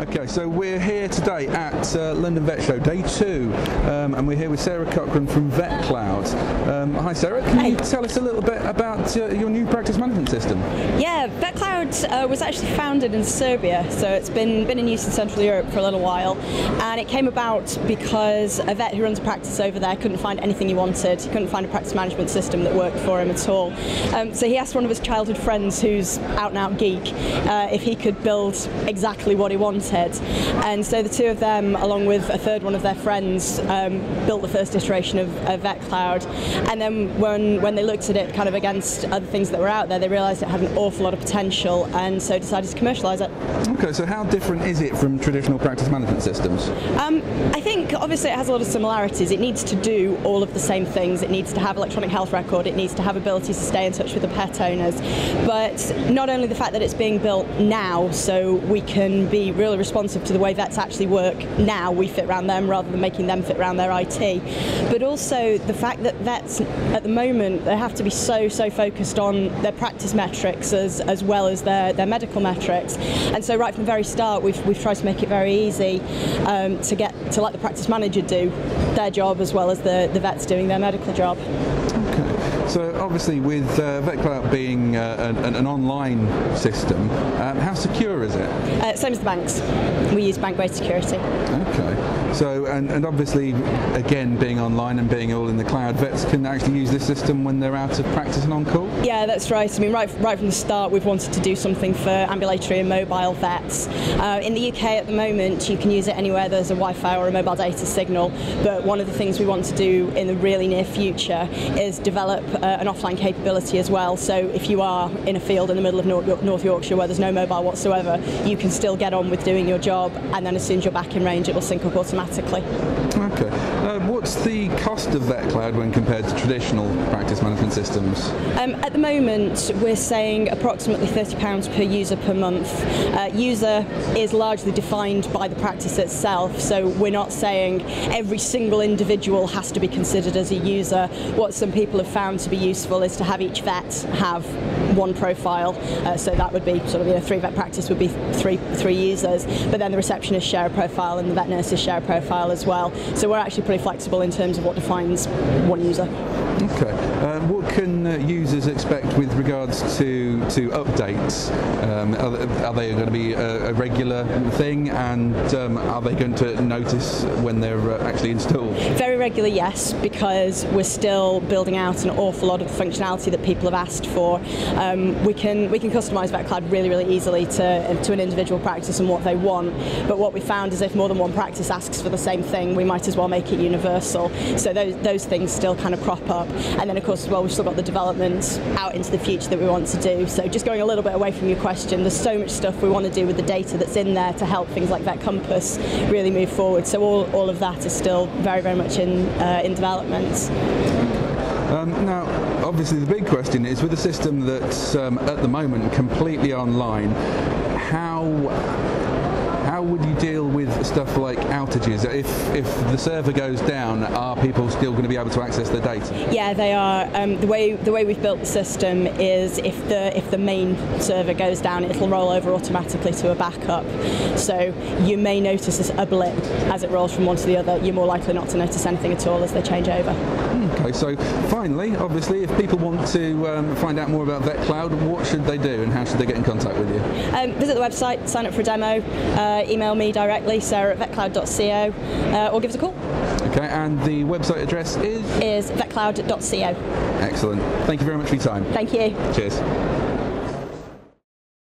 Okay, so we're here today at London Vet Show, day 2, and we're here with Sarah Cochrane from VetCloud. Hi Sarah, can you tell us a little bit about your new practice management system? Yeah, VetCloud was actually founded in Serbia, so it's been in use in Central Europe for a little while, and it came about because a vet who runs a practice over there couldn't find anything he wanted. He couldn't find a practice management system that worked for him at all. So he asked one of his childhood friends, who's out and out geek, if he could build exactly what he wanted. And so the two of them, along with a third one of their friends, built the first iteration of VetCloud. And then when they looked at it kind of against other things that were out there, they realised it had an awful lot of potential, and so decided to commercialise it. Okay, so how different is it from traditional practice management systems? I think obviously it has a lot of similarities. It needs to do all of the same things. It needs to have electronic health record. It needs to have ability to stay in touch with the pet owners. But not only the fact that it's being built now, so we can be really responsive to the way vets actually work now, we fit around them rather than making them fit around their IT, but also the fact that vets at the moment, they have to be so focused on their practice metrics as well as their medical metrics. And so right from the very start we've tried to make it very easy to let the practice manager do their job as well as the vets doing their medical job. Okay. So obviously with VetCloud being an online system, how secure is it? Same as the banks. We use bank-based security. Okay. So, and obviously, again, being online and being all in the cloud, vets can actually use this system when they're out of practice and on call? Yeah, that's right. I mean, right from the start, we've wanted to do something for ambulatory and mobile vets. In the UK at the moment, you can use it anywhere there's a Wi-Fi or a mobile data signal, but one of the things we want to do in the really near future is develop an offline capability as well. So if you are in a field in the middle of North Yorkshire where there's no mobile whatsoever, you can still get on with doing your job, and then as soon as you're back in range, it will sync up automatically. Okay. What's the cost of VetCloud when compared to traditional practice management systems? At the moment, we're saying approximately £30 per user per month. User is largely defined by the practice itself, so we're not saying every single individual has to be considered as a user. What some people have found to be useful is to have each vet have one profile, so that would be sort of, 3-vet practice would be three users, but then the receptionists share a profile and the vet nurses share a profile as well. So we're actually pretty flexible in terms of what defines one user. Okay. What can users expect with regards to updates? Are they going to be a regular thing, and are they going to notice when they're actually installed? Very regular, yes, because we're still building out an awful lot of the functionality that people have asked for. We can customise VetCloud really easily to an individual practice and what they want, but what we found is if more than one practice asks for the same thing, we might as well make it universal. So those things still kind of crop up. And then of course as well, we've still got the development out into the future that we want to do. So just going a little bit away from your question, there's so much stuff we want to do with the data that's in there to help things like Vet Compass really move forward. So all of that is still very much in development. Now, obviously the big question is, with a system that's at the moment completely online, how would you deal with stuff like outages? If the server goes down, are people still going to be able to access the data? Yeah, they are. The way we've built the system is if the main server goes down, it'll roll over automatically to a backup. So you may notice a blip as it rolls from one to the other. You're more likely not to notice anything at all as they change over. Okay, so finally, obviously, if people want to find out more about VetCloud, what should they do and how should they get in contact with you? Visit the website, sign up for a demo, email me directly, sarah@vetcloud.co, or give us a call. Okay, and the website address is? Vetcloud.co. Excellent. Thank you very much for your time. Thank you. Cheers.